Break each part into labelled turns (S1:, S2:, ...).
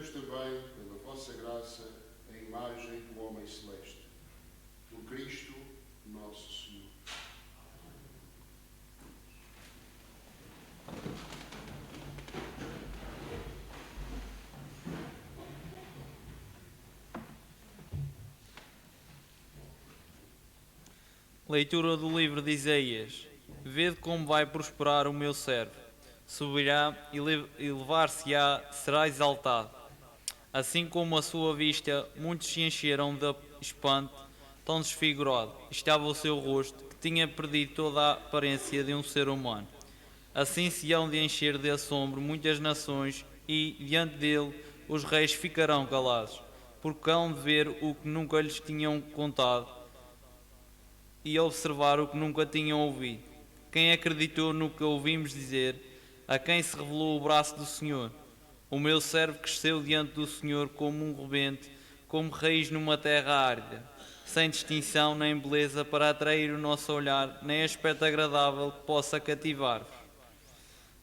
S1: recebemos também, pela vossa graça, a imagem do homem celeste, do Cristo nosso Senhor.
S2: Leitura do livro de Isaías. Vede como vai prosperar o meu servo. Subirá e levar-se-á, será exaltado. Assim como a sua vista, muitos se encheram de espanto, tão desfigurado estava o seu rosto, que tinha perdido toda a aparência de um ser humano. Assim se hão de encher de assombro muitas nações, e, diante dele, os reis ficarão calados, porque hão de ver o que nunca lhes tinham contado, e observar o que nunca tinham ouvido. Quem acreditou no que ouvimos dizer, a quem se revelou o braço do Senhor? O meu servo cresceu diante do Senhor como um rebento, como raiz numa terra árida, sem distinção nem beleza para atrair o nosso olhar, nem aspecto agradável que possa cativar-vos.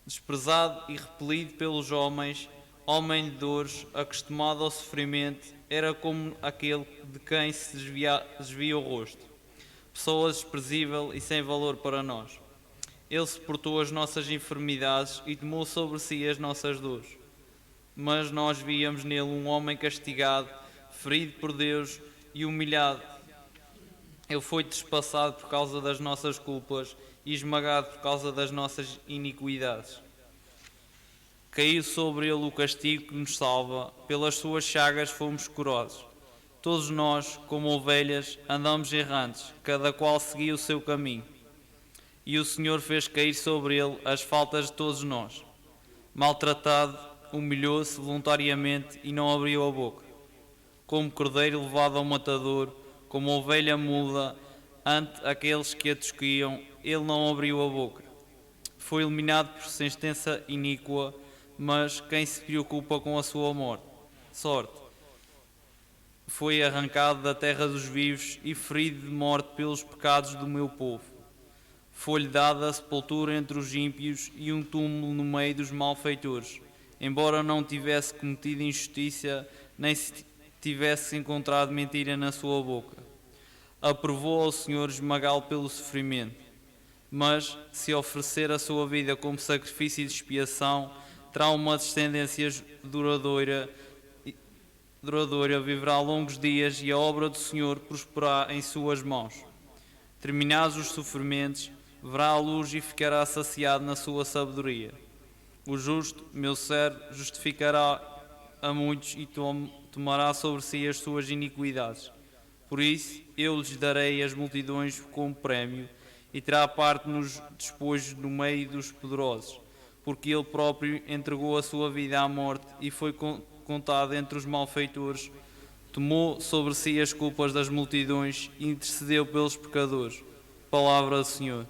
S2: Desprezado e repelido pelos homens, homem de dores, acostumado ao sofrimento, era como aquele de quem se desvia o rosto. Pessoa desprezível e sem valor para nós. Ele suportou as nossas enfermidades e tomou sobre si as nossas dores. Mas nós víamos nele um homem castigado, ferido por Deus e humilhado. Ele foi trespassado por causa das nossas culpas e esmagado por causa das nossas iniquidades. Caiu sobre ele o castigo que nos salva, pelas suas chagas fomos curados. Todos nós, como ovelhas, andamos errantes, cada qual seguia o seu caminho. E o Senhor fez cair sobre ele as faltas de todos nós. Maltratado, humilhou-se voluntariamente e não abriu a boca. Como cordeiro levado ao matador, como ovelha muda ante aqueles que a tosquiam, ele não abriu a boca. Foi eliminado por sentença iníqua, mas quem se preocupa com a sua sorte? Foi arrancado da terra dos vivos e ferido de morte pelos pecados do meu povo. Foi-lhe dada a sepultura entre os ímpios e um túmulo no meio dos malfeitores, embora não tivesse cometido injustiça, nem se tivesse encontrado mentira na sua boca. Aprovou ao Senhor esmagá-lo pelo sofrimento. Mas, se oferecer a sua vida como sacrifício de expiação, terá uma descendência duradoura, viverá longos dias e a obra do Senhor prosperará em suas mãos. Terminados os sofrimentos, verá a luz e ficará saciado na sua sabedoria. O justo, meu servo, justificará a muitos e tomará sobre si as suas iniquidades. Por isso, eu lhes darei as multidões como prémio, e terá parte nos despojos no meio dos poderosos, porque ele próprio entregou a sua vida à morte e foi contado entre os malfeitores, tomou sobre si as culpas das multidões e intercedeu pelos pecadores. Palavra do Senhor.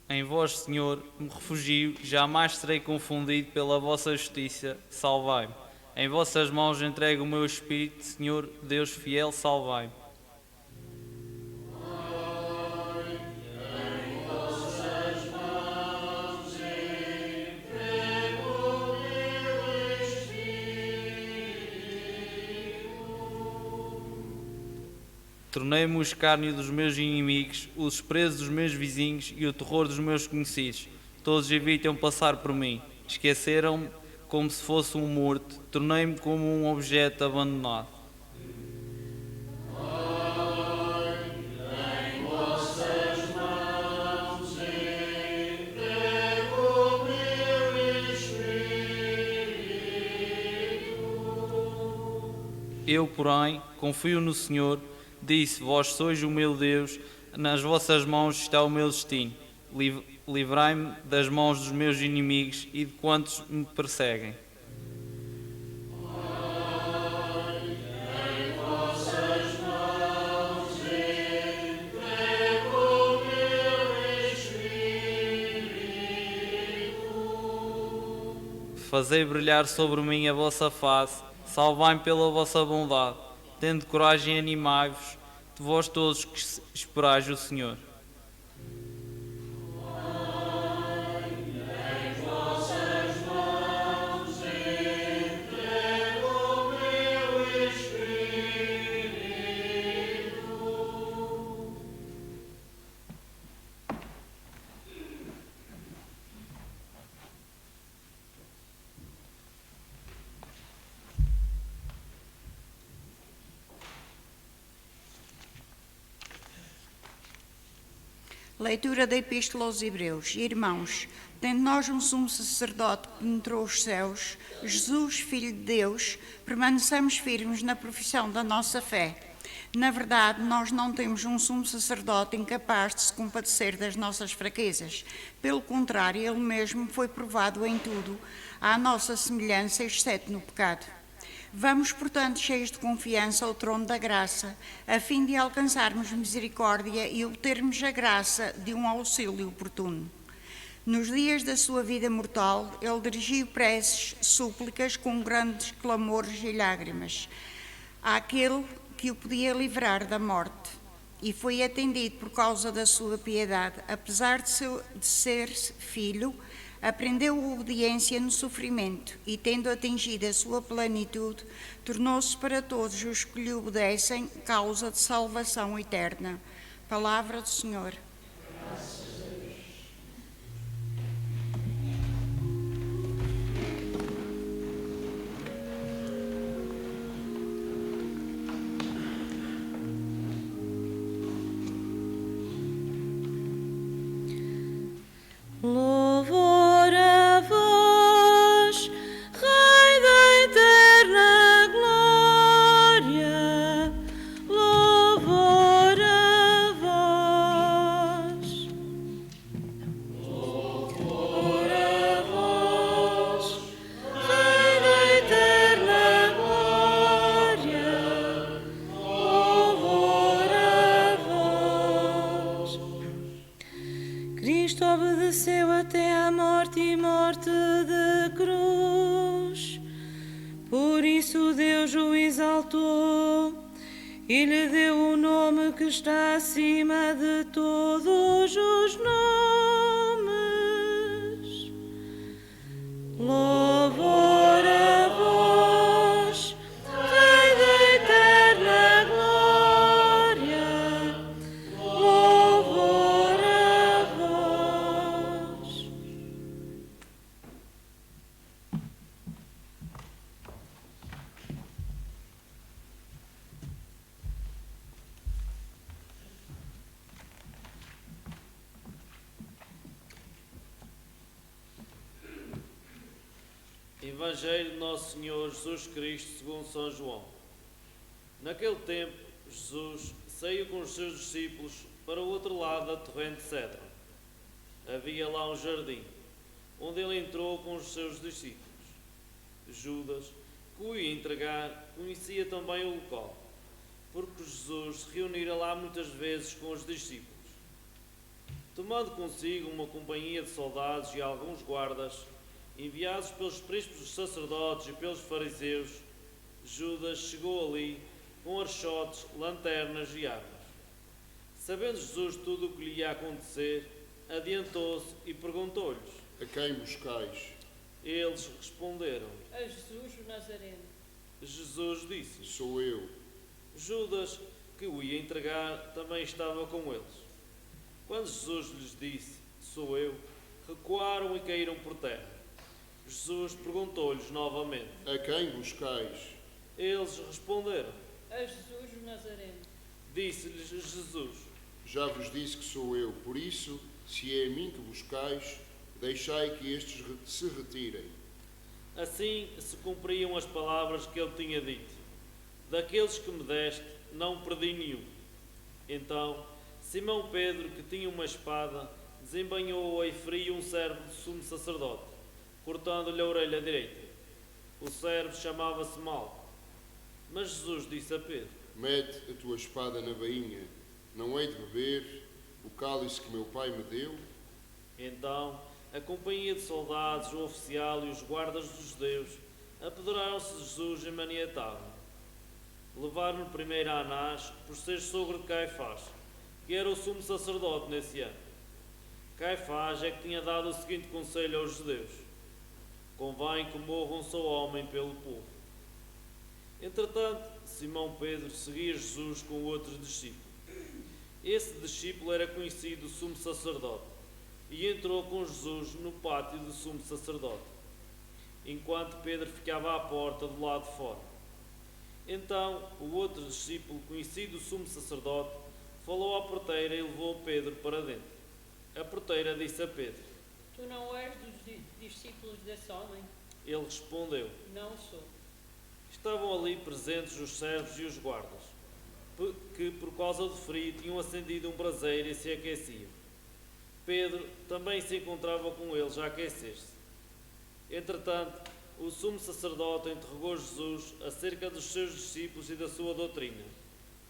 S2: Em vós, Senhor, me refugio, jamais serei confundido pela vossa justiça, salvai-me. Em vossas mãos entrego o meu espírito, Senhor, Deus fiel, salvai-me. Tornei-me o escárnio dos meus inimigos, o desprezo dos meus vizinhos e o terror dos meus conhecidos. Todos evitam passar por mim. Esqueceram-me como se fosse um morto. Tornei-me como um objeto abandonado. Eu, porém, confio no Senhor. Disse, vós sois o meu Deus, nas vossas mãos está o meu destino. Livrai-me das mãos dos meus inimigos e de quantos me perseguem. fazei brilhar sobre mim a vossa face, salvai-me pela vossa bondade. Tende coragem e animai-vos, de vós todos que esperais o Senhor.
S3: Leitura da Epístola aos Hebreus. Irmãos, tendo nós um sumo sacerdote que penetrou os céus, Jesus, Filho de Deus, permaneçamos firmes na profissão da nossa fé. Na verdade, nós não temos um sumo sacerdote incapaz de se compadecer das nossas fraquezas. Pelo contrário, ele mesmo foi provado em tudo, à nossa semelhança, exceto no pecado. Vamos, portanto, cheios de confiança ao trono da graça, a fim de alcançarmos misericórdia e obtermos a graça de um auxílio oportuno. Nos dias da sua vida mortal, ele dirigiu preces, súplicas com grandes clamores e lágrimas àquele que o podia livrar da morte, e foi atendido por causa da sua piedade. Apesar de ser filho, aprendeu a obediência no sofrimento e, tendo atingido a sua plenitude, tornou-se para todos os que lhe obedecem causa de salvação eterna. Palavra do Senhor.
S4: Louvor a vós, Rei da eterna glória, louvor a vós. Louvor a vós, Rei da eterna glória, louvor a vós. Cristo obedeceu até à morte e morte de cruz. Por isso Deus o exaltou e lhe deu o nome que está acima de todos os nomes. Louvor a vós, Rei da eterna glória, louvor a vós.
S5: Evangelho de Nosso Senhor Jesus Cristo segundo São João. Naquele tempo, Jesus saiu com os seus discípulos para o outro lado da torrente de Cedron. Havia lá um jardim, onde ele entrou com os seus discípulos. Judas, que o ia entregar, conhecia também o local, porque Jesus se reunira lá muitas vezes com os discípulos. Tomando consigo uma companhia de soldados e alguns guardas, enviados pelos príncipes dos sacerdotes e pelos fariseus, Judas chegou ali com archotes, lanternas e armas. Sabendo Jesus tudo o que lhe ia acontecer, adiantou-se e perguntou-lhes:
S1: A quem buscais?
S5: Eles responderam:
S6: A Jesus o Nazareno.
S5: Jesus disse:
S1: Sou eu.
S5: Judas, que o ia entregar, também estava com eles. Quando Jesus lhes disse: Sou eu, recuaram e caíram por terra. Jesus perguntou-lhes novamente:
S1: A quem buscais?
S5: Eles responderam.
S6: A Jesus o Nazareno.
S5: Disse-lhes Jesus:
S1: Já vos disse que sou eu. Por isso, se é a mim que buscais, deixai que estes se retirem.
S5: Assim se cumpriam as palavras que ele tinha dito: Daqueles que me deste, não perdi nenhum. Então, Simão Pedro, que tinha uma espada, desembainhou-a e feriu um servo do sumo sacerdote, cortando-lhe a orelha direita. O servo chamava-se Malco. Mas Jesus disse a Pedro:
S1: Mete a tua espada na bainha. Não hei de beber o cálice que meu pai me deu?
S5: Então, a companhia de soldados, o oficial e os guardas dos judeus apoderaram-se de Jesus e maniataram. Levaram-no primeiro a Anás, por ser sogro de Caifás, que era o sumo sacerdote nesse ano. Caifás é que tinha dado o seguinte conselho aos judeus: convém que morra um só homem pelo povo. Entretanto, Simão Pedro seguia Jesus com outro discípulo. Esse discípulo era conhecido sumo sacerdote e entrou com Jesus no pátio do sumo sacerdote, enquanto Pedro ficava à porta do lado de fora. Então, o outro discípulo, conhecido sumo sacerdote, falou à porteira e levou Pedro para dentro. A porteira disse a Pedro:
S6: Tu não és dos discípulos desse homem?
S5: Ele respondeu:
S6: Não sou.
S5: Estavam ali presentes os servos e os guardas, que por causa do frio tinham acendido um braseiro e se aqueciam. Pedro também se encontrava com eles a aquecer-se. Entretanto, o sumo sacerdote interrogou Jesus acerca dos seus discípulos e da sua doutrina.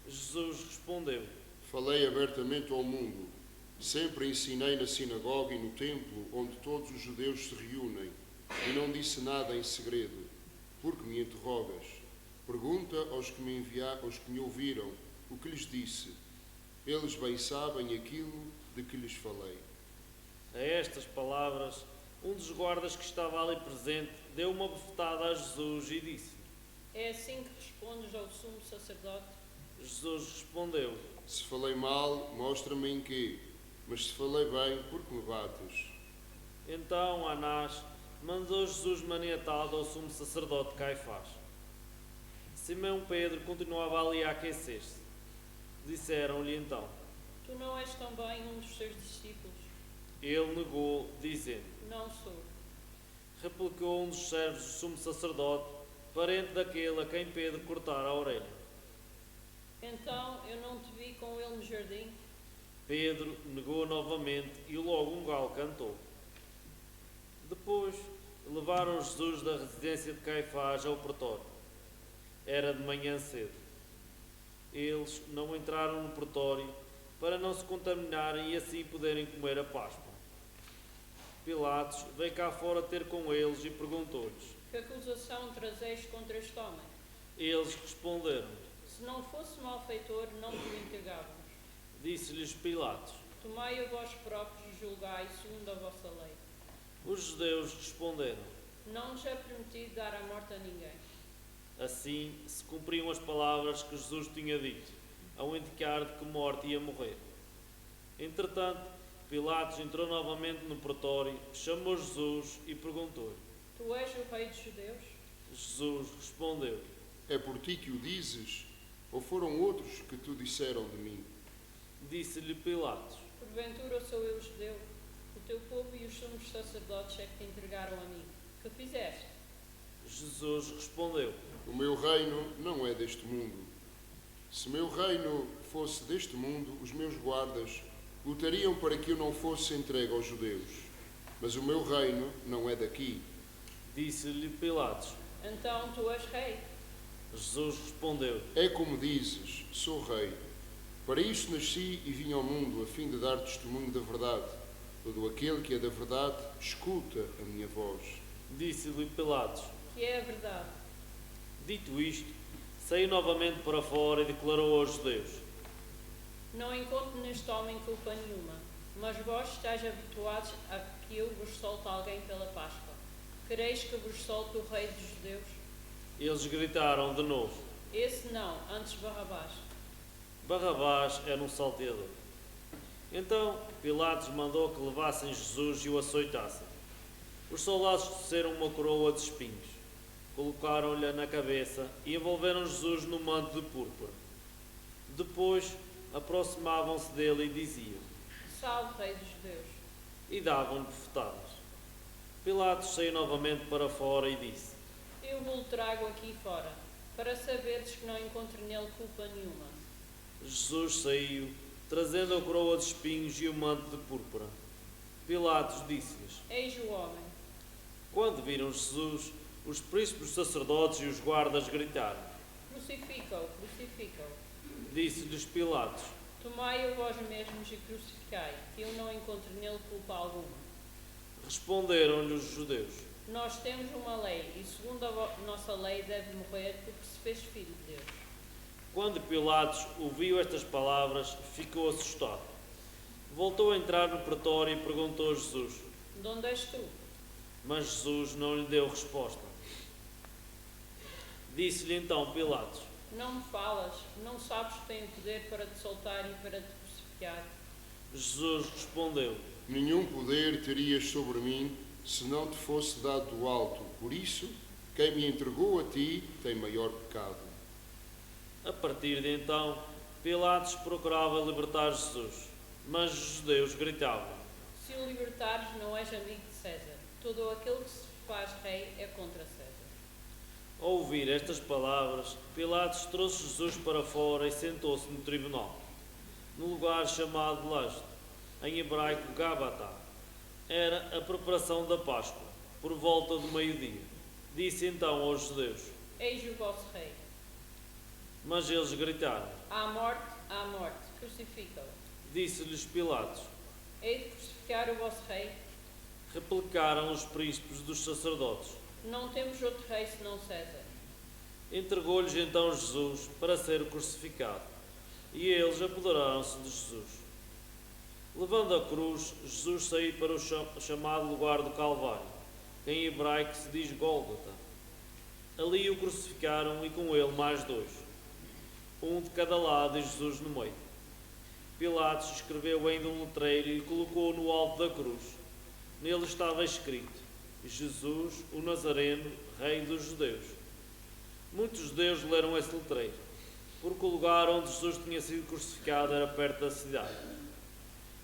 S5: Jesus respondeu:
S1: Falei abertamente ao mundo. Sempre ensinei na sinagoga e no templo, onde todos os judeus se reúnem, e não disse nada em segredo. Por que me interrogas? Pergunta aos que me ouviram o que lhes disse. Eles bem sabem aquilo de que lhes falei.
S5: A estas palavras, um dos guardas que estava ali presente deu uma bofetada a Jesus e disse:
S6: É assim que respondes ao sumo sacerdote?
S5: Jesus respondeu:
S1: Se falei mal, mostra-me em quê. Mas se falei bem, por que me bates?
S5: Então Anás mandou Jesus maniatado ao sumo sacerdote Caifás. Simão Pedro continuava ali a aquecer-se. Disseram-lhe então:
S6: Tu não és também um dos seus discípulos?
S5: Ele negou, dizendo:
S6: Não sou.
S5: Replicou um dos servos do sumo sacerdote, parente daquele a quem Pedro cortara a orelha.
S6: Então eu não te vi com ele no jardim?
S5: Pedro negou novamente e logo um galo cantou. Depois levaram Jesus da residência de Caifás ao pretório. Era de manhã cedo. Eles não entraram no pretório para não se contaminarem e assim poderem comer a Páscoa. Pilatos veio cá fora ter com eles e perguntou-lhes.
S6: Que acusação trazeis contra este homem?
S5: Eles responderam.
S6: Se não fosse malfeitor, não te o entregávamos.
S5: Disse-lhes Pilatos.
S6: Tomai-o vós próprios e julgai segundo a vossa lei.
S5: Os judeus responderam.
S6: Não nos é permitido dar a morte a ninguém.
S5: Assim se cumpriam as palavras que Jesus tinha dito, ao indicar de que morte ia morrer. Entretanto, Pilatos entrou novamente no pretório, chamou Jesus e perguntou-lhe.
S6: Tu és o rei dos judeus?
S5: Jesus respondeu.
S1: É por ti que o dizes? Ou foram outros que te disseram de mim?
S5: Disse-lhe Pilatos.
S6: Porventura sou eu judeu? O teu povo e os sumos sacerdotes é que te entregaram a mim. Que fizeste?
S5: Jesus respondeu.
S1: O meu reino não é deste mundo. Se meu reino fosse deste mundo, os meus guardas lutariam para que eu não fosse entregue aos judeus. Mas o meu reino não é daqui.
S5: Disse-lhe Pilatos.
S6: Então tu és rei?
S5: Jesus respondeu.
S1: É como dizes, sou rei. Para isso nasci e vim ao mundo, a fim de dar testemunho da verdade. Todo aquele que é da verdade, escuta a minha voz.
S5: Disse-lhe Pilatos.
S6: Que é a verdade.
S5: Dito isto, saiu novamente para fora e declarou aos judeus.
S6: Não encontro neste homem culpa nenhuma, mas vós estáis habituados a que eu vos solte alguém pela Páscoa. Quereis que vos solte o rei dos judeus?
S5: Eles gritaram de novo.
S6: Esse não, antes Barrabás.
S5: Barrabás era um salteador. Então Pilatos mandou que levassem Jesus e o açoitassem. Os soldados trouxeram uma coroa de espinhos, colocaram-lhe na cabeça e envolveram Jesus no manto de púrpura. Depois aproximavam-se dele e diziam:
S6: Salve, rei dos judeus.
S5: E davam-lhe bofetadas. Pilatos saiu novamente para fora e disse:
S6: Eu vos trago aqui fora, para saberdes que não encontro nele culpa nenhuma.
S5: Jesus saiu, trazendo a coroa de espinhos e o manto de púrpura. Pilatos disse-lhes:
S6: Eis o homem.
S5: Quando viram Jesus, os príncipes sacerdotes e os guardas gritaram.
S6: Crucifica-o, crucifica-o.
S5: Disse-lhes Pilatos.
S6: Tomai-o vós mesmos e crucificai, que eu não encontro nele culpa alguma.
S5: Responderam-lhe os judeus:
S6: Nós temos uma lei, e segundo a nossa lei deve morrer porque se fez filho de Deus.
S5: Quando Pilatos ouviu estas palavras, ficou assustado. Voltou a entrar no pretório e perguntou a Jesus,
S6: De onde és tu?
S5: mas Jesus não lhe deu resposta. Disse-lhe então Pilatos:
S6: Não me falas, não sabes que tenho poder para te soltar e para te crucificar?
S5: Jesus respondeu:
S1: Nenhum poder terias sobre mim se não te fosse dado do alto. Por isso, quem me entregou a ti tem maior pecado.
S5: A partir de então, Pilatos procurava libertar Jesus, mas os judeus gritavam:
S6: Se o libertares, não és amigo de César. Todo aquele que se faz rei é contra César.
S5: Ao ouvir estas palavras, Pilatos trouxe Jesus para fora e sentou-se no tribunal, no lugar chamado de Leste, em hebraico Gábata. Era a preparação da Páscoa, por volta do meio-dia. Disse então aos judeus,
S6: Eis o vosso rei.
S5: mas eles gritaram.
S6: À morte, crucifica-o.
S5: Disse-lhes Pilatos.
S6: Hei de crucificar o vosso rei?
S5: Replicaram os príncipes dos sacerdotes.
S6: Não temos outro rei senão César.
S5: Entregou-lhes então Jesus para ser crucificado, e eles apoderaram-se de Jesus. Levando a cruz, Jesus saiu para o chamado lugar do Calvário, que em hebraico se diz Gólgota. Ali o crucificaram e com ele mais dois, um de cada lado e Jesus no meio. Pilatos escreveu ainda um letreiro e colocou no alto da cruz. Nele estava escrito: Jesus, o Nazareno, Rei dos Judeus. Muitos judeus leram esse letreiro, porque o lugar onde Jesus tinha sido crucificado era perto da cidade.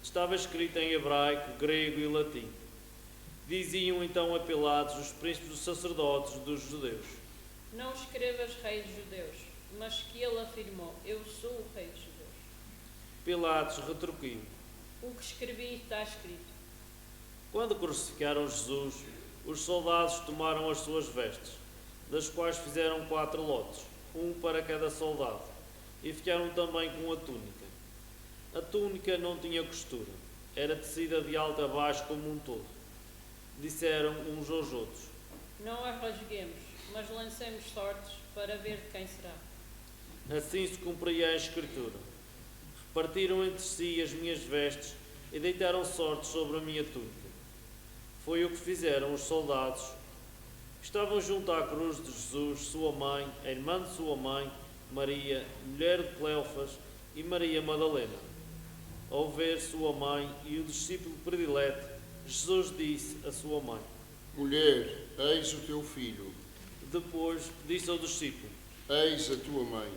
S5: Estava escrito em hebraico, grego e latim. Diziam então a Pilatos os príncipes dos sacerdotes dos judeus:
S6: Não escrevas rei dos judeus, mas que ele afirmou, eu sou o rei dos judeus.
S5: Pilatos retruquiu.
S6: O que escrevi está escrito.
S5: Quando crucificaram Jesus, os soldados tomaram as suas vestes, das quais fizeram 4 lotes, um para cada soldado, e ficaram também com a túnica. A túnica não tinha costura, era tecida de alto a baixo como um todo. Disseram uns aos outros:
S6: Não a rasguemos, mas lancemos sortes para ver de quem será.
S5: Assim se cumpria a Escritura. Repartiram entre si as minhas vestes e deitaram sortes sobre a minha túnica. Foi o que fizeram os soldados. Estavam junto à cruz de Jesus, sua mãe, a irmã de sua mãe, Maria, mulher de Cleofas, e Maria Madalena. Ao ver sua mãe e o discípulo predileto, Jesus disse à sua mãe:
S1: Mulher, eis o teu filho,
S5: Depois disse ao discípulo,
S1: eis a tua mãe.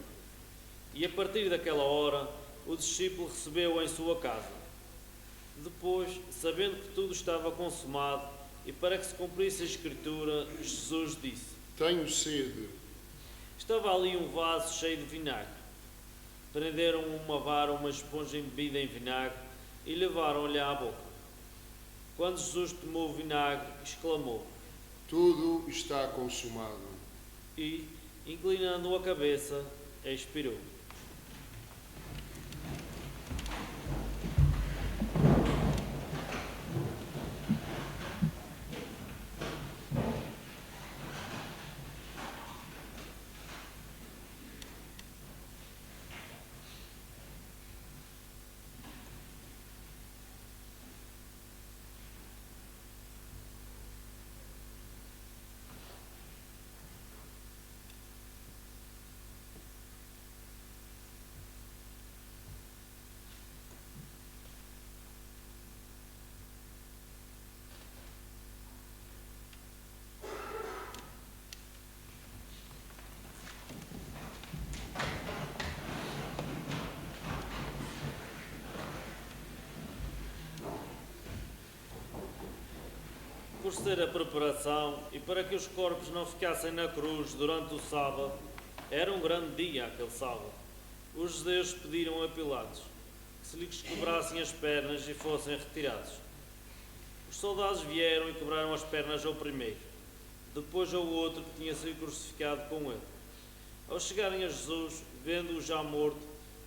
S5: e a partir daquela hora o discípulo recebeu-a em sua casa. Depois, sabendo que tudo estava consumado e para que se cumprisse a Escritura, Jesus disse:
S1: Tenho sede.
S5: Estava ali um vaso cheio de vinagre. Prenderam uma vara, uma esponja embebida em vinagre e levaram-lhe à boca. Quando Jesus tomou o vinagre, exclamou
S1: Tudo está consumado.
S5: e, inclinando a cabeça, expirou. Por ser a preparação e para que os corpos não ficassem na cruz durante o sábado, era um grande dia aquele sábado. Os judeus pediram a Pilatos que se lhes quebrassem as pernas e fossem retirados. Os soldados vieram e quebraram as pernas ao primeiro, depois ao outro que tinha sido crucificado com ele. Ao chegarem a Jesus, vendo-o já morto,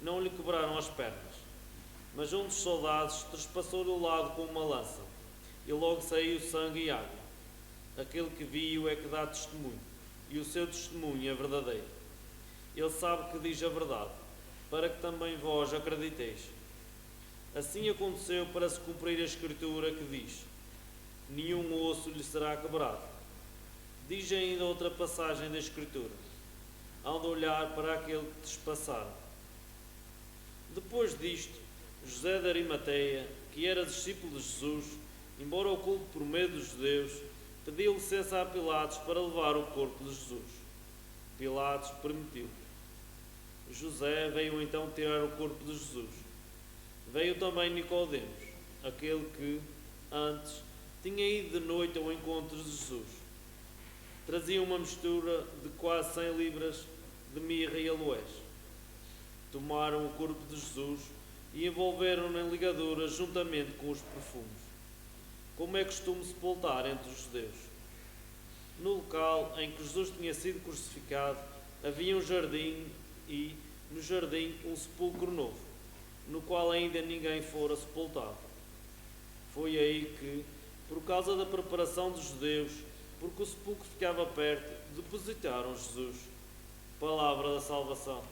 S5: não lhe quebraram as pernas, mas um dos soldados trespassou-lhe o lado com uma lança, e logo saiu sangue e água. Aquele que viu é que dá testemunho, e o seu testemunho é verdadeiro. Ele sabe que diz a verdade, para que também vós acrediteis. Assim aconteceu para se cumprir a Escritura que diz: nenhum osso lhe será quebrado. Diz ainda outra passagem da Escritura: hão de olhar para aquele que despassaram. Depois disto, José de Arimateia, que era discípulo de Jesus, embora oculto por medo dos judeus, pediu licença a Pilatos para levar o corpo de Jesus. Pilatos permitiu. José veio então tirar o corpo de Jesus. Veio também Nicodemos, aquele que, antes, tinha ido de noite ao encontro de Jesus. Trazia uma mistura de quase 100 libras de mirra e aloés. Tomaram o corpo de Jesus e envolveram-no em ligaduras juntamente com os perfumes, como é costume sepultar entre os judeus. No local em que Jesus tinha sido crucificado havia um jardim e, no jardim, um sepulcro novo, no qual ainda ninguém fora sepultado. Foi aí que, por causa da preparação dos judeus, porque o sepulcro ficava perto, depositaram Jesus. Palavra da salvação.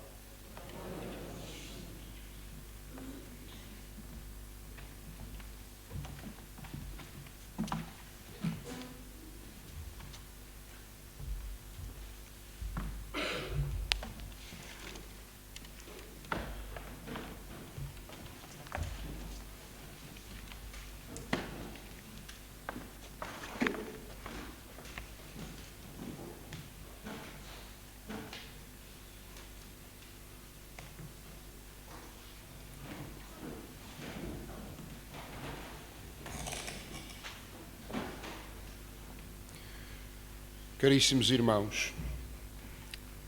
S1: Caríssimos irmãos,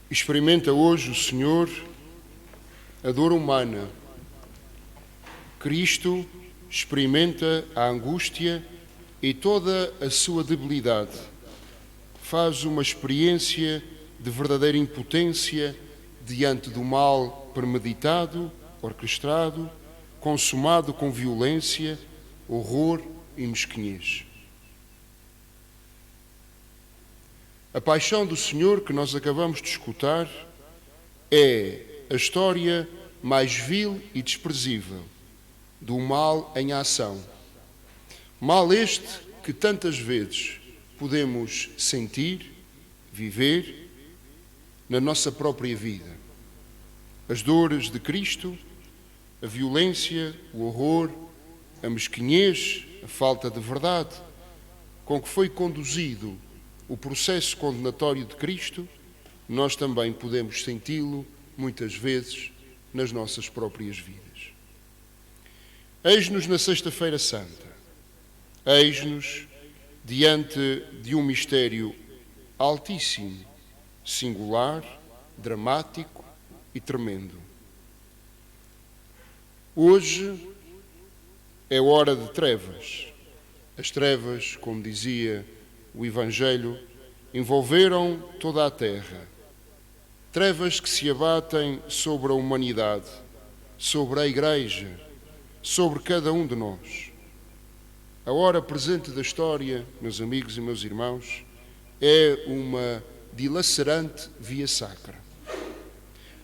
S1: experimenta hoje o Senhor a dor humana. Cristo experimenta a angústia e toda a sua debilidade. Faz uma experiência de verdadeira impotência diante do mal premeditado, orquestrado, consumado com violência, horror e mesquinhez. A paixão do Senhor que nós acabamos de escutar é a história mais vil e desprezível do mal em ação. Mal este que tantas vezes podemos sentir, viver na nossa própria vida. As dores de Cristo, a violência, o horror, a mesquinhez, a falta de verdade com que foi conduzido o processo condenatório de Cristo, nós também podemos senti-lo muitas vezes nas nossas próprias vidas. Eis-nos na Sexta-feira Santa, eis-nos diante de um mistério altíssimo, singular, dramático e tremendo. Hoje é hora de trevas. As trevas, como dizia o Evangelho, envolveram toda a terra. Trevas que se abatem sobre a humanidade, sobre a Igreja, sobre cada um de nós. A hora presente da história, meus amigos e meus irmãos, é uma dilacerante via sacra.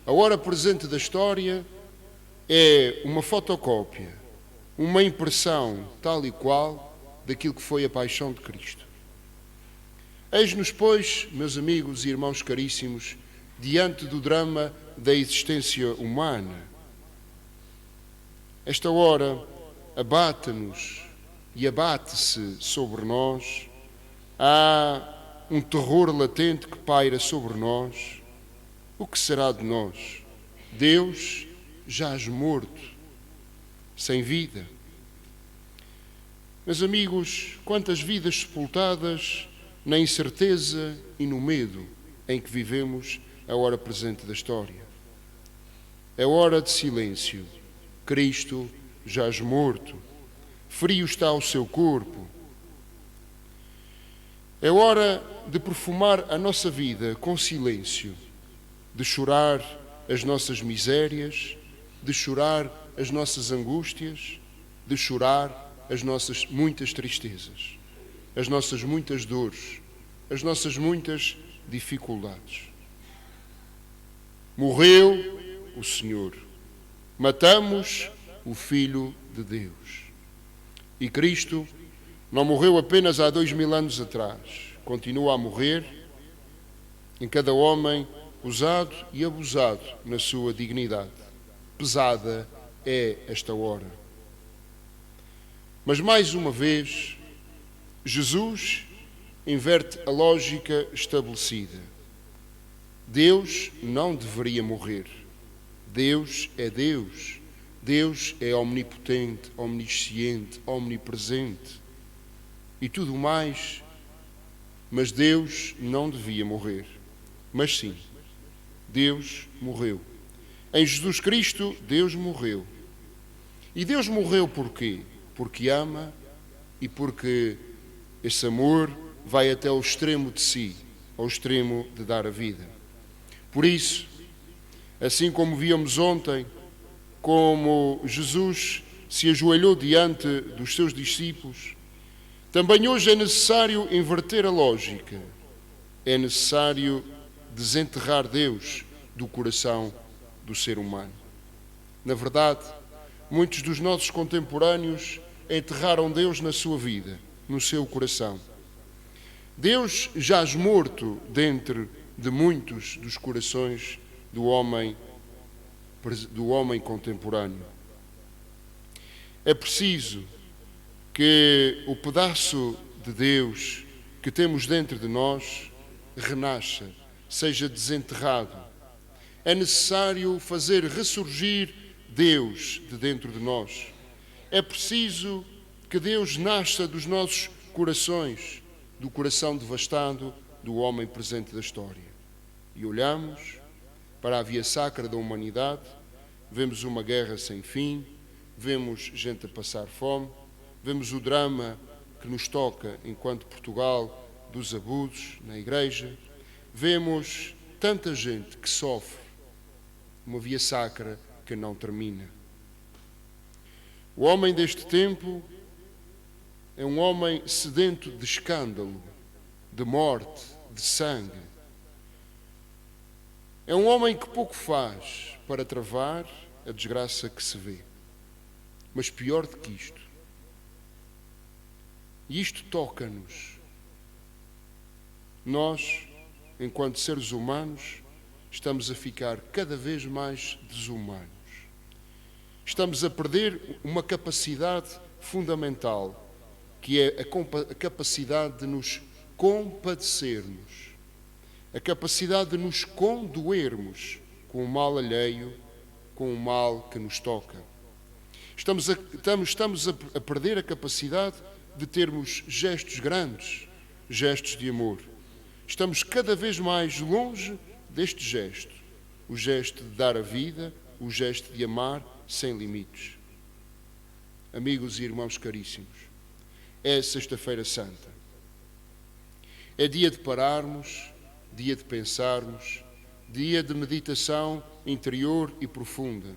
S1: A hora presente da história é uma fotocópia, uma impressão tal e qual daquilo que foi a paixão de Cristo. Eis-nos, pois, meus amigos e irmãos caríssimos, diante do drama da existência humana. Esta hora abate-nos e abate-se sobre nós. Há um terror latente que paira sobre nós. O que será de nós? Deus jaz morto, sem vida. Meus amigos, quantas vidas sepultadas na incerteza e no medo em que vivemos a hora presente da história. É hora de silêncio. Cristo jaz morto. Frio está o seu corpo. É hora de perfumar a nossa vida com silêncio, de chorar as nossas misérias, de chorar as nossas angústias, de chorar as nossas muitas tristezas, as nossas muitas dores, as nossas muitas dificuldades. Morreu o Senhor. Matamos o Filho de Deus. E Cristo não morreu apenas há 2000 anos atrás. Continua a morrer em cada homem usado e abusado na sua dignidade. Pesada é esta hora. Mas mais uma vez, Jesus inverte a lógica estabelecida. Deus não deveria morrer. Deus é Deus. Deus é omnipotente, omnisciente, omnipresente e tudo mais. Mas Deus não devia morrer. Mas sim, Deus morreu. Em Jesus Cristo, Deus morreu. E Deus morreu por quê? Porque ama e porque esse amor vai até ao extremo de si, ao extremo de dar a vida. Por isso, assim como víamos ontem, como Jesus se ajoelhou diante dos seus discípulos, também hoje é necessário inverter a lógica. É necessário desenterrar Deus do coração do ser humano. Na verdade, muitos dos nossos contemporâneos enterraram Deus na sua vida, no seu coração. Deus jaz morto dentro de muitos dos corações do homem contemporâneo. É preciso que o pedaço de Deus que temos dentro de nós renasça, seja desenterrado. É necessário fazer ressurgir Deus de dentro de nós. É preciso que Deus nasça dos nossos corações, do coração devastado do homem presente da história. E olhamos para a via sacra da humanidade, vemos uma guerra sem fim, vemos gente a passar fome, vemos o drama que nos toca enquanto Portugal dos abusos na igreja, vemos tanta gente que sofre, uma via sacra que não termina. O homem deste tempo é um homem sedento de escândalo, de morte, de sangue. É um homem que pouco faz para travar a desgraça que se vê. Mas pior do que isto, e isto toca-nos, nós, enquanto seres humanos, estamos a ficar cada vez mais desumanos. Estamos a perder uma capacidade fundamental, que é a capacidade de nos compadecermos, a capacidade de nos condoermos com o mal alheio, com o mal que nos toca. Estamos a perder a capacidade de termos gestos grandes, gestos de amor. Estamos cada vez mais longe deste gesto, o gesto de dar a vida, o gesto de amar sem limites. Amigos e irmãos caríssimos, é Sexta-feira Santa. É dia de pararmos, dia de pensarmos, dia de meditação interior e profunda.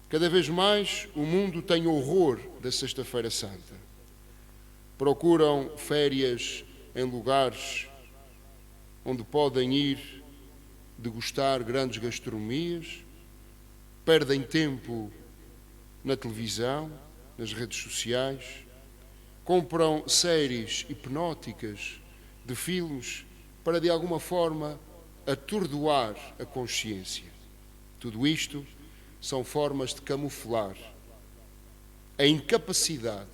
S1: Cada vez mais o mundo tem horror da Sexta-feira Santa. Procuram férias em lugares onde podem ir degustar grandes gastronomias, perdem tempo na televisão, nas redes sociais, compram séries hipnóticas de filmes para, de alguma forma, atordoar a consciência. Tudo isto são formas de camuflar a incapacidade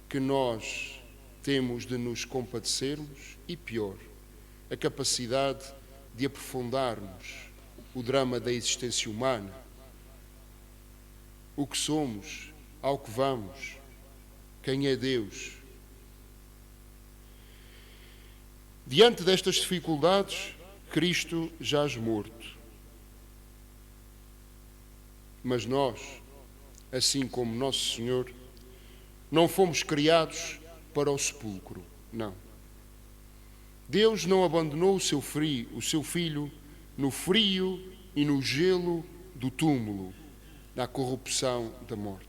S1: que nós temos de nos compadecermos e, pior, a capacidade de aprofundarmos o drama da existência humana, o que somos, ao que vamos, quem é Deus. Diante destas dificuldades, Cristo jaz morto. Mas nós, assim como Nosso Senhor, não fomos criados para o sepulcro, não. Deus não abandonou o seu Filho no frio e no gelo do túmulo, na corrupção da morte.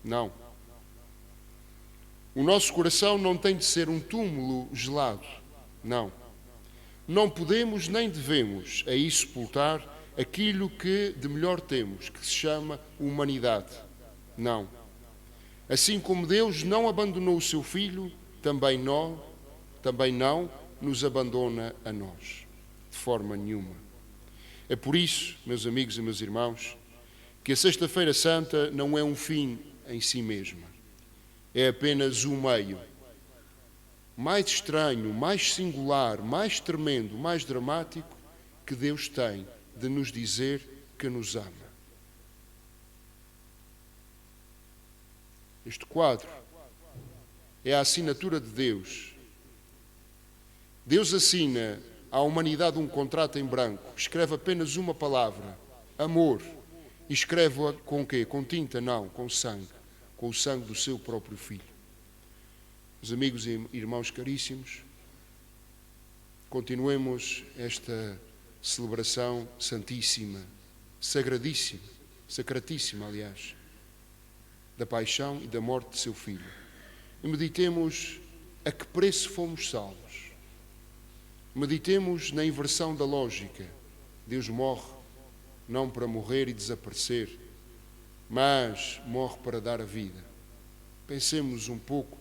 S1: Não. O nosso coração não tem de ser um túmulo gelado, não. Não podemos nem devemos aí sepultar aquilo que de melhor temos, que se chama humanidade. Não. Assim como Deus não abandonou o seu Filho, também não nos abandona a nós, de forma nenhuma. É por isso, meus amigos e meus irmãos, que a Sexta-feira Santa não é um fim em si mesma. É apenas um meio. Mais estranho, mais singular, mais tremendo, mais dramático que Deus tem de nos dizer que nos ama. Este quadro é a assinatura de Deus. Deus assina à humanidade um contrato em branco, escreve apenas uma palavra, amor, e escreve-a com quê? Com tinta? Não, com sangue, com o sangue do seu próprio Filho. Meus amigos e irmãos caríssimos, continuemos esta celebração santíssima, sagradíssima, sacratíssima, aliás, da paixão e da morte de seu Filho. E meditemos a que preço fomos salvos. Meditemos na inversão da lógica. Deus morre não para morrer e desaparecer, mas morre para dar a vida. Pensemos um pouco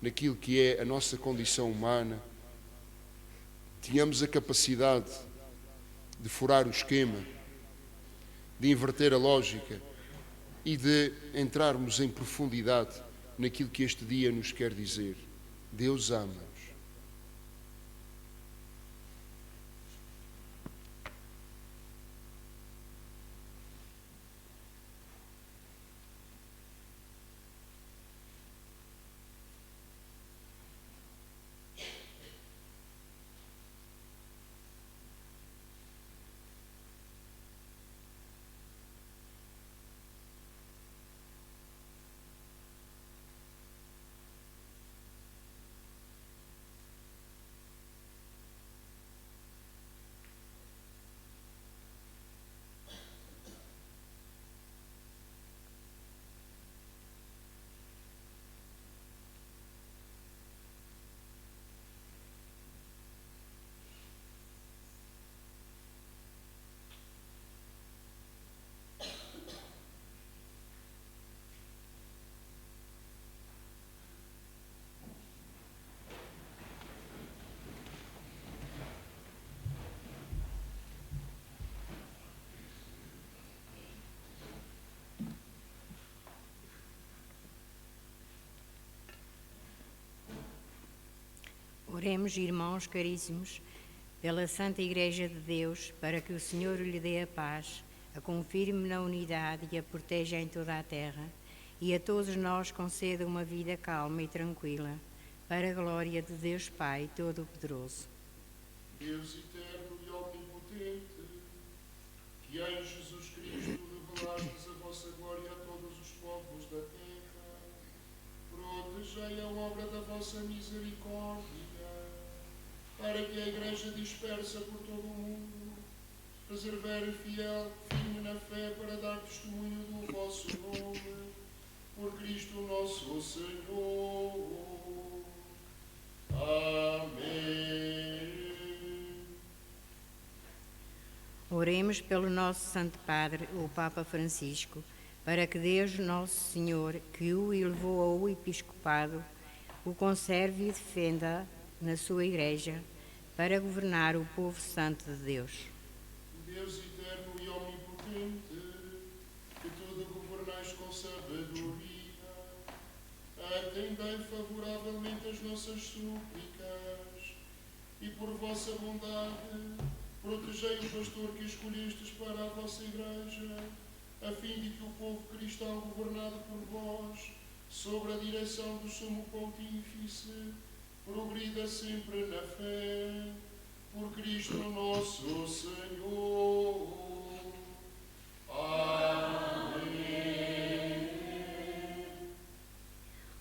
S1: naquilo que é a nossa condição humana. Tínhamos a capacidade de furar o esquema, de inverter a lógica e de entrarmos em profundidade naquilo que este dia nos quer dizer. Deus ama-nos.
S7: Oremos, irmãos caríssimos, pela Santa Igreja de Deus, para que o Senhor lhe dê a paz, a confirme na unidade e a proteja em toda a terra, e a todos nós conceda uma vida calma e tranquila, para a glória de Deus Pai Todo-Poderoso.
S1: Deus eterno e omnipotente, que em Jesus Cristo revelastes a vossa glória a todos os povos da terra, protegei a obra da vossa misericórdia, para que a Igreja dispersa por todo o mundo persevere fiel, firme na fé, para dar testemunho do vosso nome, por Cristo nosso Senhor. Amém.
S7: Oremos pelo nosso Santo Padre, o Papa Francisco, para que Deus Nosso Senhor, que o elevou ao episcopado, o conserve e defenda na sua Igreja, para governar o povo santo de Deus.
S1: Deus eterno e omnipotente, que tudo governais com sabedoria, atendei favoravelmente as nossas súplicas e, por vossa bondade, protegei o pastor que escolhestes para a vossa Igreja, a fim de que o povo cristão governado por vós, sobre a direção do Sumo Pontífice, progrida sempre na fé, por Cristo nosso Senhor. Amém.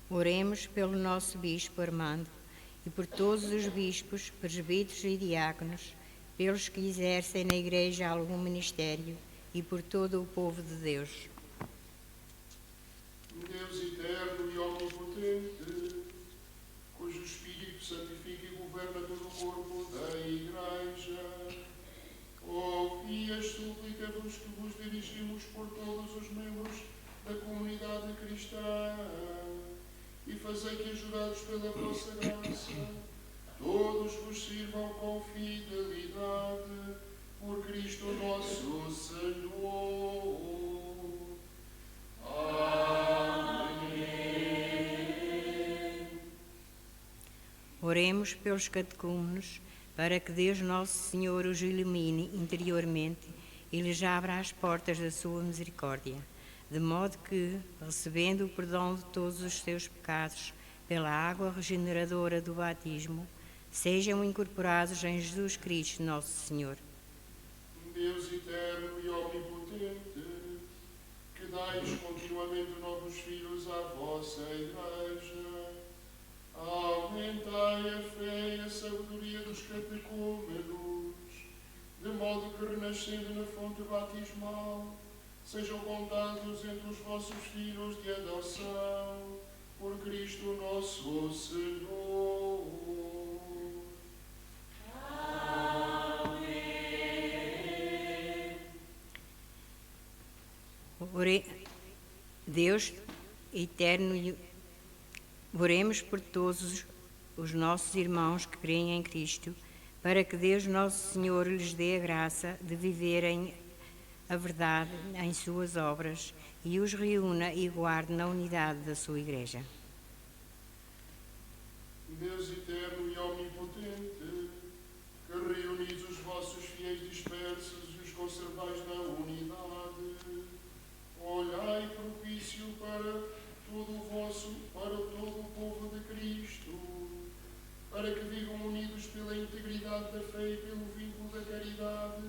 S7: Oremos pelo nosso Bispo Armando e por todos os bispos, presbíteros e diáconos, pelos que exercem na Igreja algum ministério e por todo o povo de Deus.
S1: Deus eterno e omnipotente, pelos que vos dirigimos por todos os membros da comunidade cristã, e fazei que, ajudados pela vossa graça, todos vos sirvam com fidelidade, por Cristo nosso Senhor. Amém.
S7: Oremos pelos catecúmenos, para que Deus Nosso Senhor os ilumine interiormente e lhes abra as portas da sua misericórdia, de modo que, recebendo o perdão de todos os seus pecados pela água regeneradora do batismo, sejam incorporados em Jesus Cristo, nosso Senhor.
S1: Deus eterno e omnipotente, que dais continuamente novos filhos à vossa Igreja, aumentai a fé e a sabedoria dos catecúmenos, de modo que, renascendo na fonte batismal, sejam contados entre os vossos filhos de adoção, por Cristo nosso Senhor.
S7: Deus eterno, oremos por todos os nossos irmãos que creem em Cristo, para que Deus Nosso Senhor lhes dê a graça de viverem a verdade em suas obras e os reúna e guarde na unidade da sua Igreja.
S1: Deus eterno e omnipotente, que reunis os vossos fiéis dispersos e os conservais na unidade, olhai propício para todo o povo de Cristo, para que vivam unidos pela integridade da fé e pelo vínculo da caridade,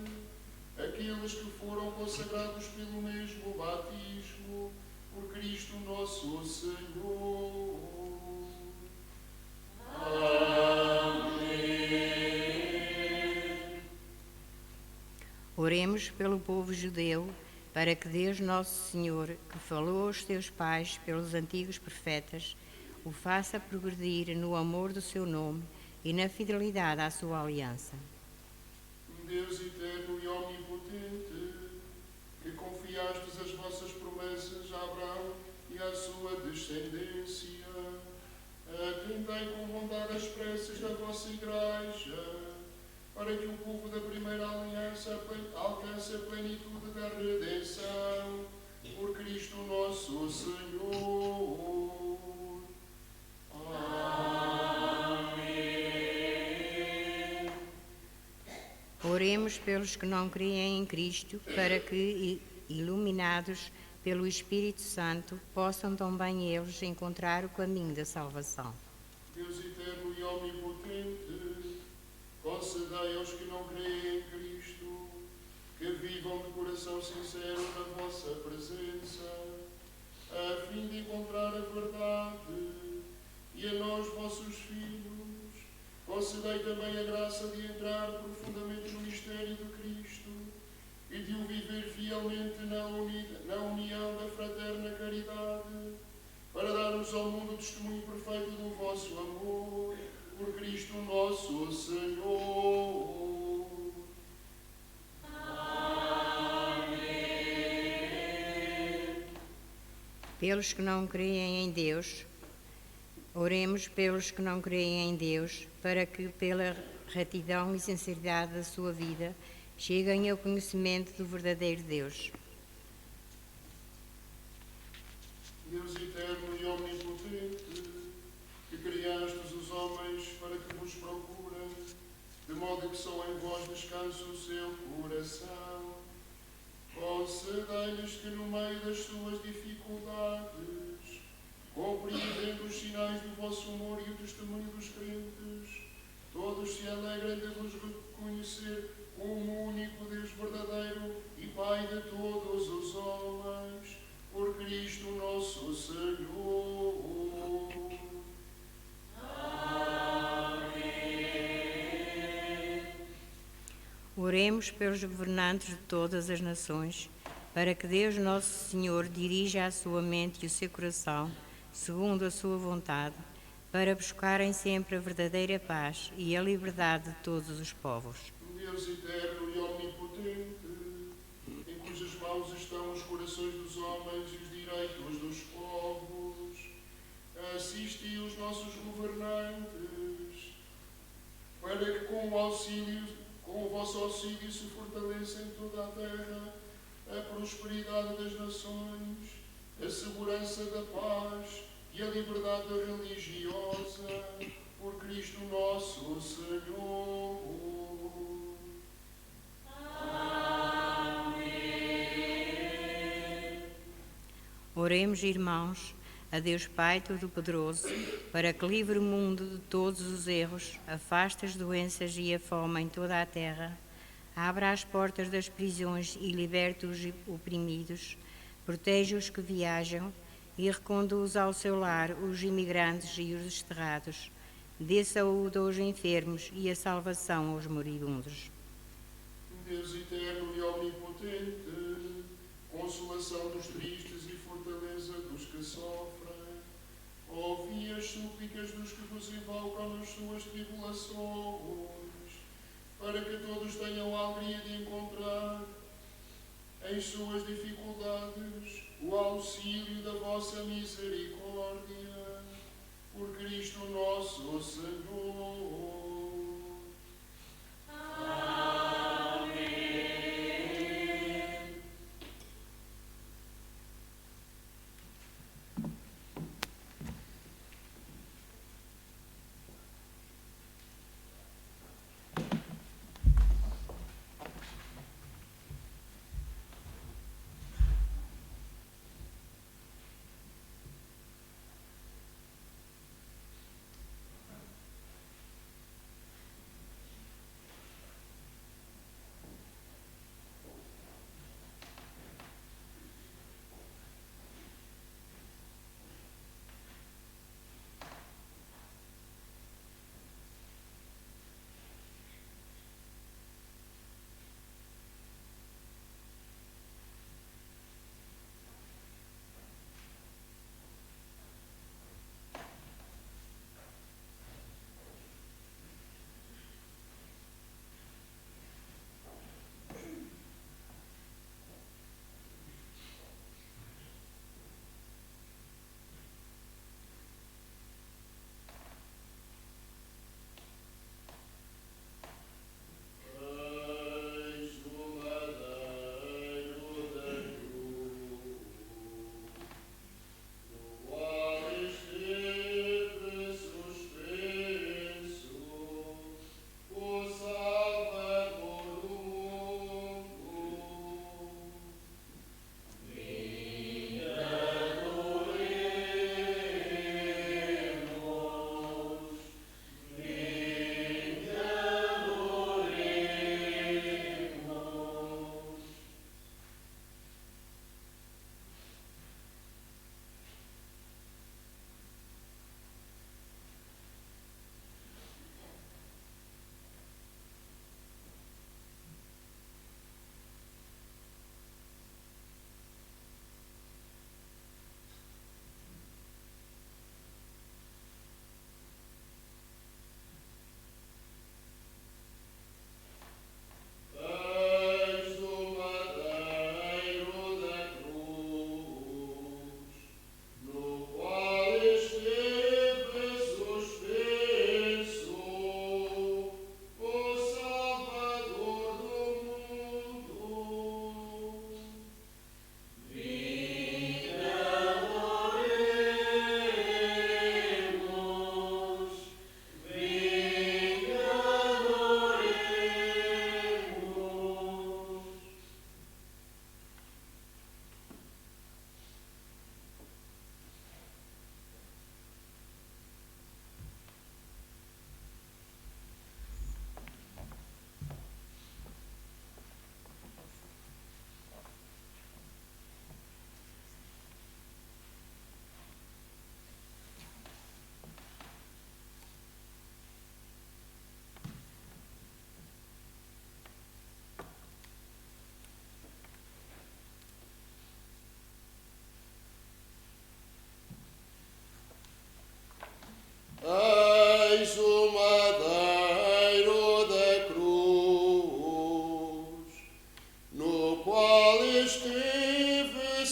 S1: aqueles que foram consagrados pelo mesmo batismo, por Cristo nosso Senhor. Amém.
S7: Oremos pelo povo judeu, para que Deus Nosso Senhor, que falou aos teus pais pelos antigos profetas, o faça progredir no amor do seu nome e na fidelidade à sua aliança.
S1: Deus eterno e omnipotente, que confiastes as vossas promessas a Abraão e à sua descendência, atendei com bondade as preces da vossa Igreja, para que o povo da primeira aliança alcance a plenitude da redenção, por Cristo nosso Senhor. Amém.
S7: Oremos pelos que não creem em Cristo, para que, iluminados pelo Espírito Santo, possam também eles encontrar o caminho da salvação.
S1: Deus eterno e omnipotente, concedei aos que não creem em Cristo, que vivam de coração sincero na vossa presença, a fim de encontrar a verdade, e a nós, vossos filhos, concedei também a graça de entrar profundamente no mistério de Cristo e de o viver fielmente na união da fraterna caridade, para darmos ao mundo o testemunho perfeito do vosso amor, por Cristo nosso Senhor. Amém.
S7: Pelos que não creem em Deus, oremos pelos que não creem em Deus, para que, pela retidão e sinceridade da sua vida, cheguem ao conhecimento do verdadeiro Deus.
S1: Deus eterno e omnipotente, que criastes os homens para que vos procurem, de modo que só em vós descansa o seu coração, concedei-lhes que no meio das suas dificuldades, compreendendo os sinais do vosso amor e o testemunho dos crentes, todos se alegrem de vos reconhecer como único Deus verdadeiro e Pai de todos os homens, por Cristo nosso Senhor. Amém.
S7: Oremos pelos governantes de todas as nações, para que Deus Nosso Senhor dirija a sua mente e o seu coração, segundo a sua vontade, para buscarem sempre a verdadeira paz e a liberdade de todos os povos.
S1: Deus eterno e omnipotente, em cuja corações dos homens e os direitos dos povos. Assisti os nossos governantes, para que com o vosso auxílio se fortaleça em toda a terra a prosperidade das nações, a segurança da paz e a liberdade religiosa, por Cristo nosso Senhor.
S7: Oremos, irmãos, a Deus Pai Todo-Poderoso, para que livre o mundo de todos os erros, afaste as doenças e a fome em toda a terra, abra as portas das prisões e liberte os oprimidos, proteja os que viajam e reconduza ao seu lar os imigrantes e os desterrados, dê saúde aos enfermos e a salvação aos moribundos.
S1: Deus eterno e omnipotente, consolação dos tristes e fortaleza dos que sofrem, ouvi as súplicas dos que vos invocam nas suas tribulações, para que todos tenham a alegria de encontrar em suas dificuldades o auxílio da vossa misericórdia, por Cristo nosso Senhor. Eis o madeiro da cruz, no qual esteve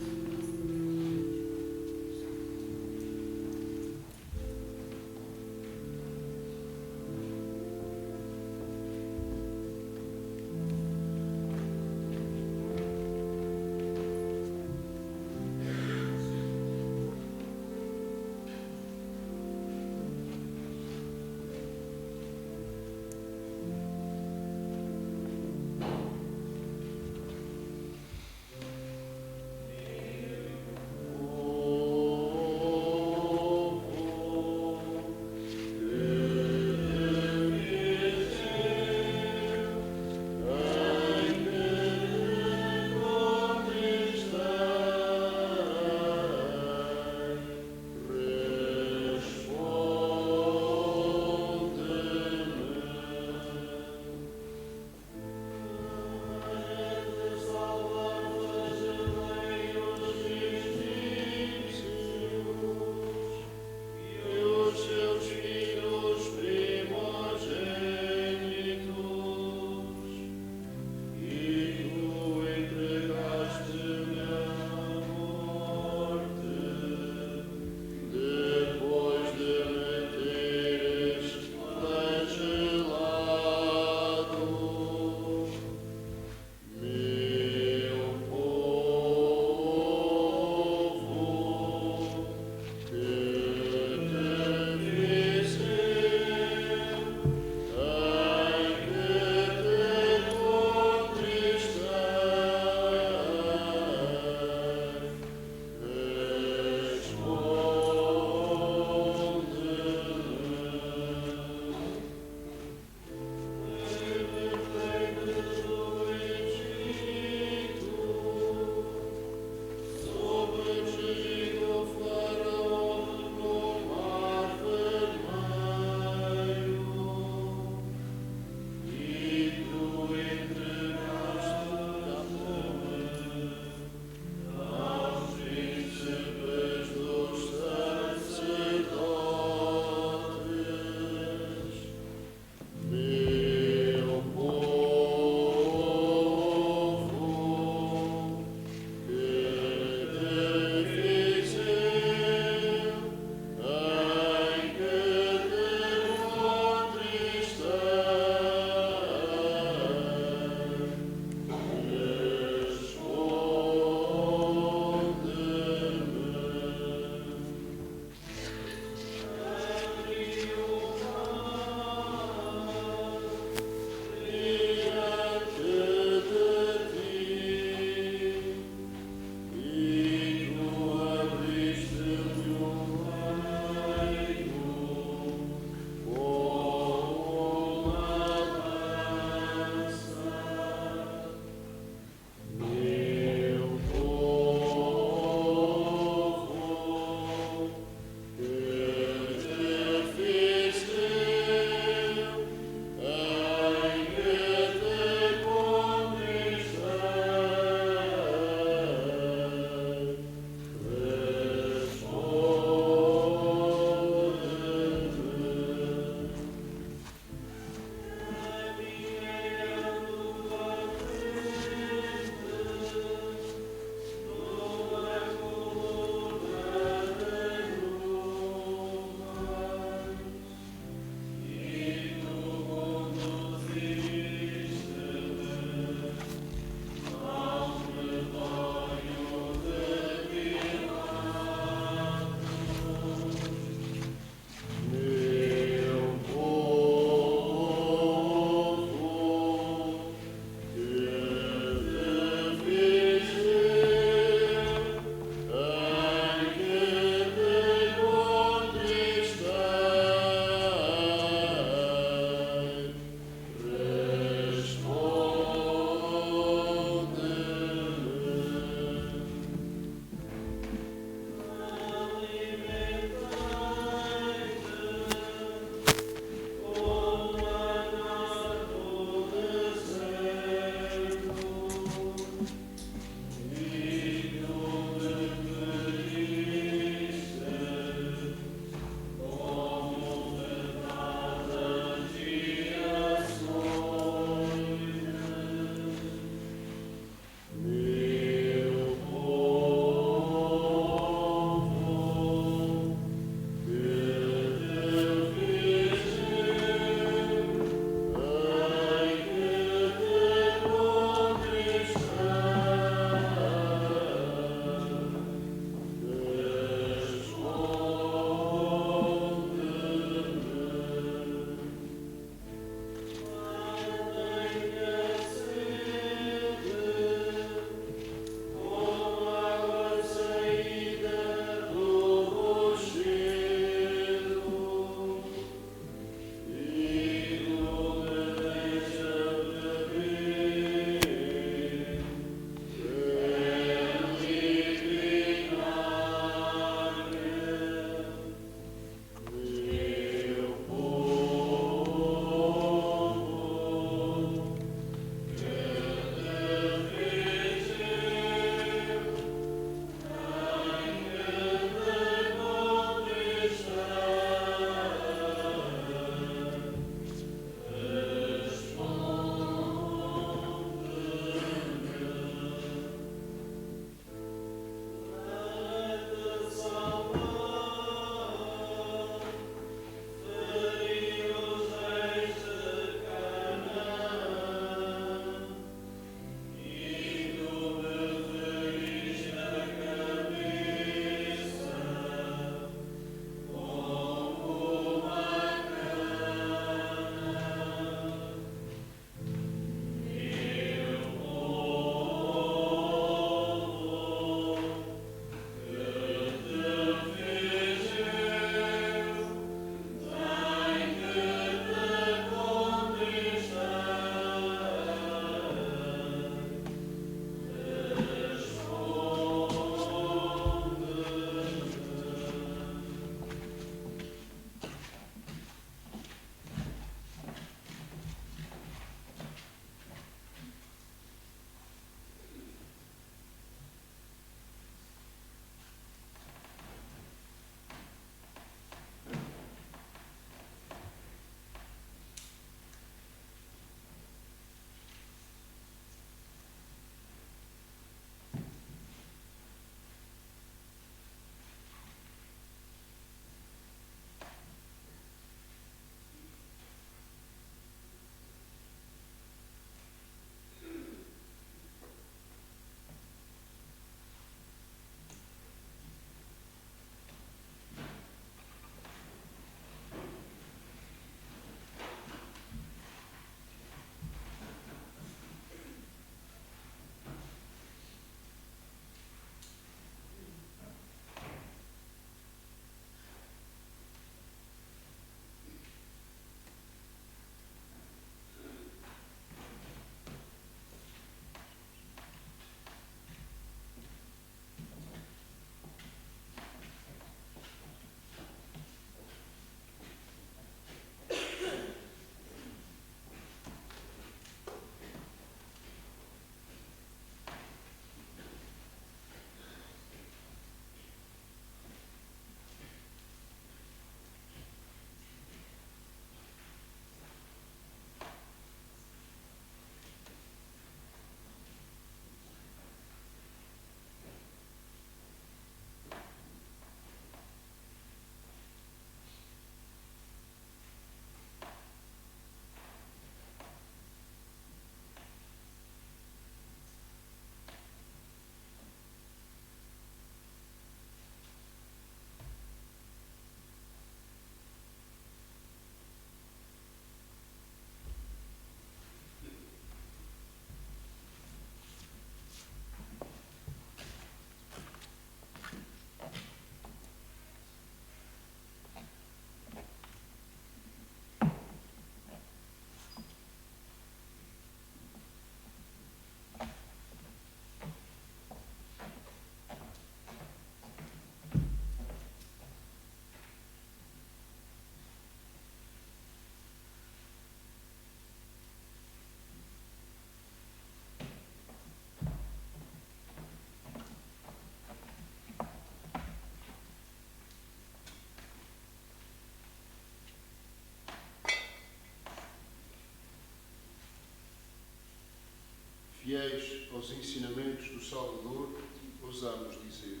S1: fiéis aos ensinamentos do Salvador, ousamos dizer: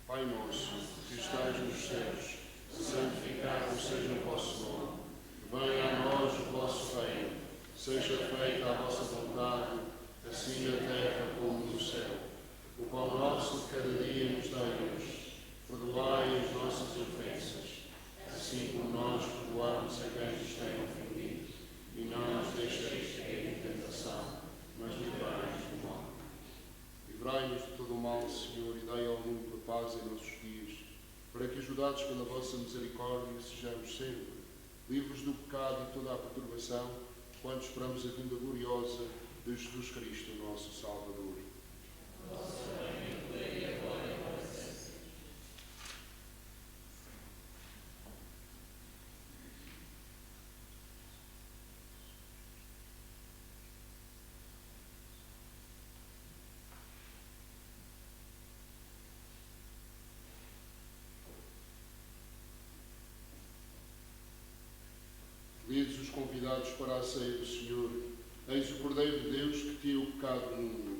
S1: Pai nosso, que estais nos céus, santificado seja o vosso nome. Venha a nós o vosso reino. Seja feita a vossa vontade, assim na terra como no céu. O pão nosso de cada dia nos dai hoje. Perdoai as nossas ofensas, assim como nós perdoamos a quem nos tem ofendido. E não nos deixeis cair em tentação, mas livrai-nos do mal. Livrai-nos de todo o mal, Senhor, e dai ao mundo a paz em nossos dias, para que, ajudados pela vossa misericórdia, sejamos sempre livres do pecado e toda a perturbação, quando esperamos a vinda gloriosa de Jesus Cristo, nosso Salvador. Felizes os convidados para a ceia do Senhor. Eis o Cordeiro de Deus que tira o pecado do mundo.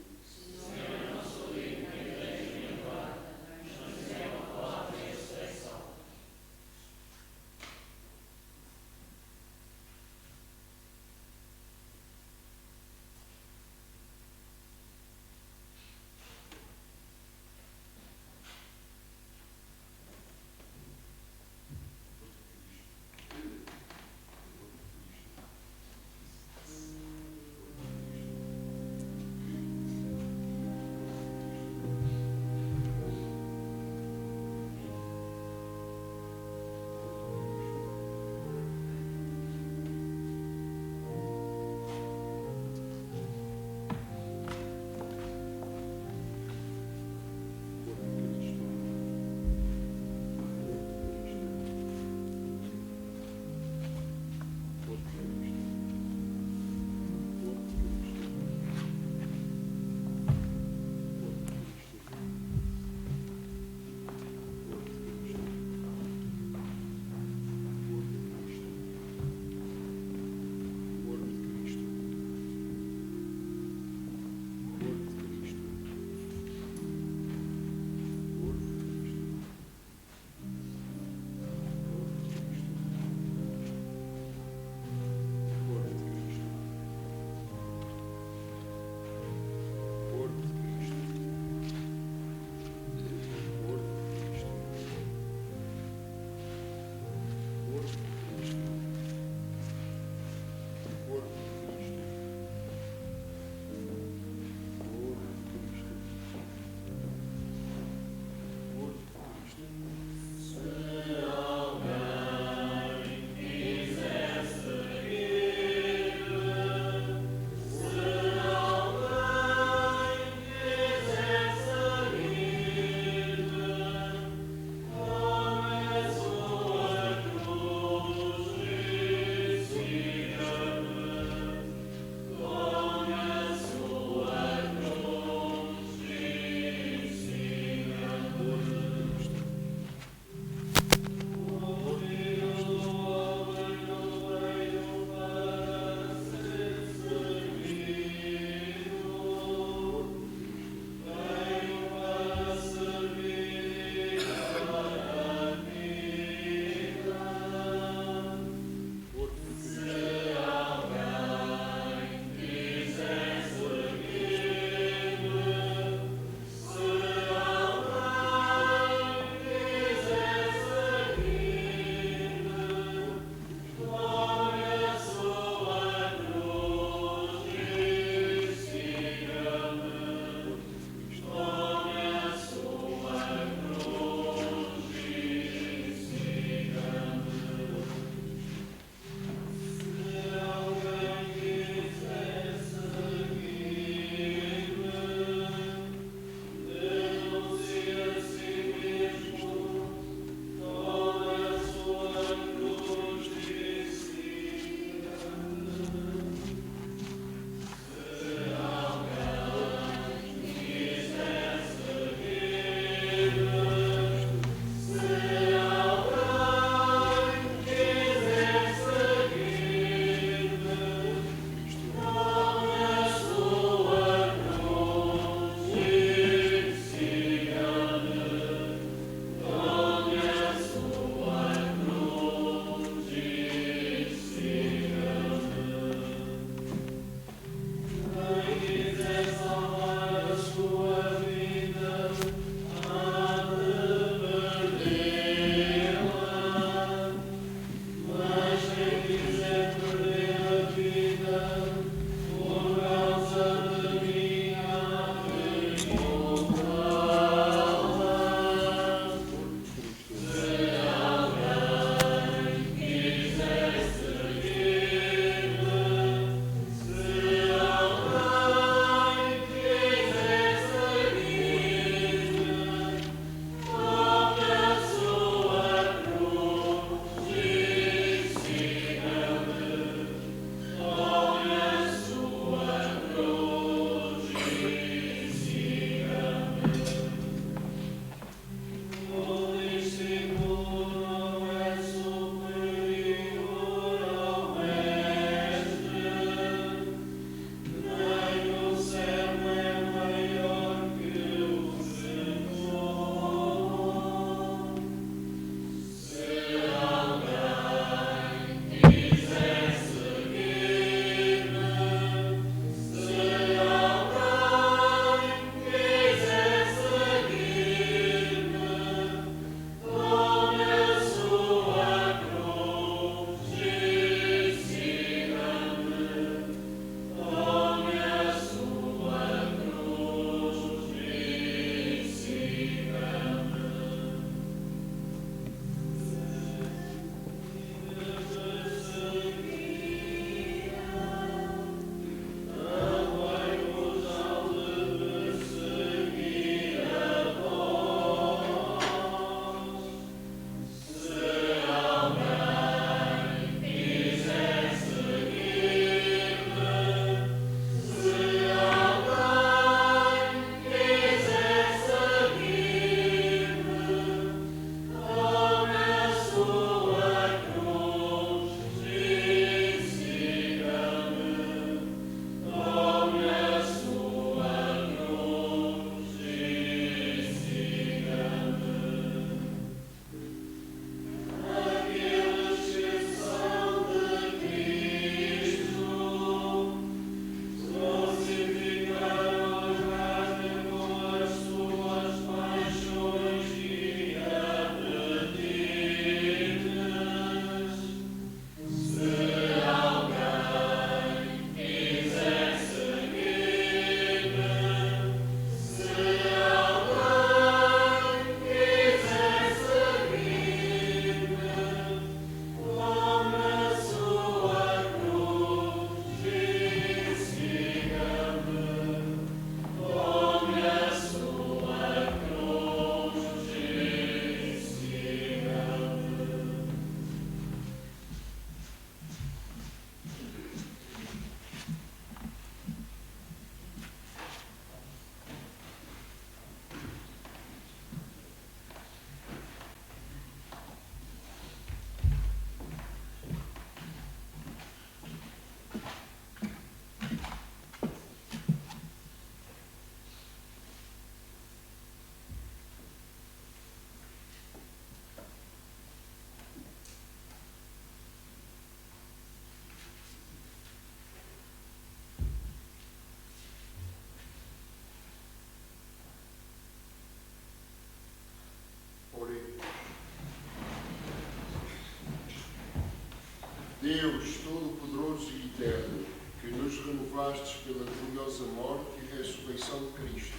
S1: Deus Todo-Poderoso e Eterno, que nos renovastes pela gloriosa morte e ressurreição de Cristo,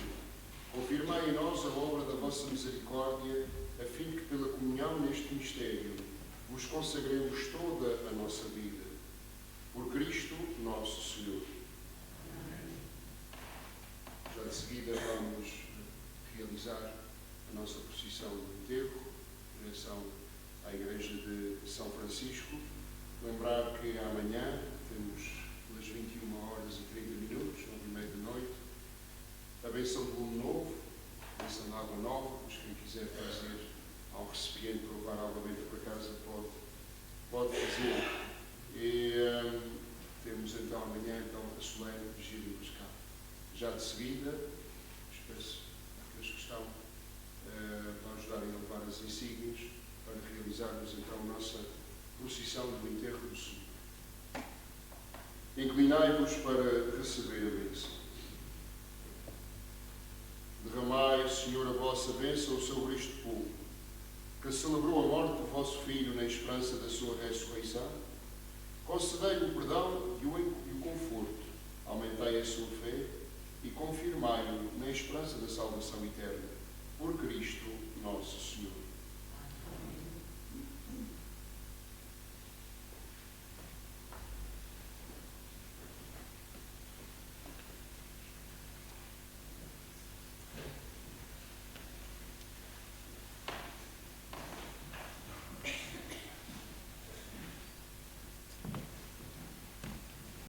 S1: confirmai em nós a obra da vossa misericórdia, a fim que pela comunhão neste mistério vos consagremos toda a nossa vida. Por Cristo nosso Senhor. Já de seguida vamos realizar a nossa procissão de enterro, em direção à Igreja de São Francisco. Lembrar que amanhã temos pelas 21 horas e 30 minutos, 9h30 da noite, a benção do Lume Novo, a benção de água nova, pois quem quiser trazer ao recipiente para levar água dentro para casa pode fazer. E temos então amanhã a solene vigília pascal. Já de seguida, peço àqueles que estão para ajudarem a levar as insígnias, para realizarmos então a nossa procissão do enterro do Senhor. Inclinai-vos para receber a bênção. Derramai, Senhor, a vossa bênção sobre este povo, que celebrou a morte do vosso Filho na esperança da sua ressurreição. Concedei-lhe o perdão e o conforto. Aumentai a sua fé e confirmai-o na esperança da salvação eterna. Por Cristo nosso Senhor.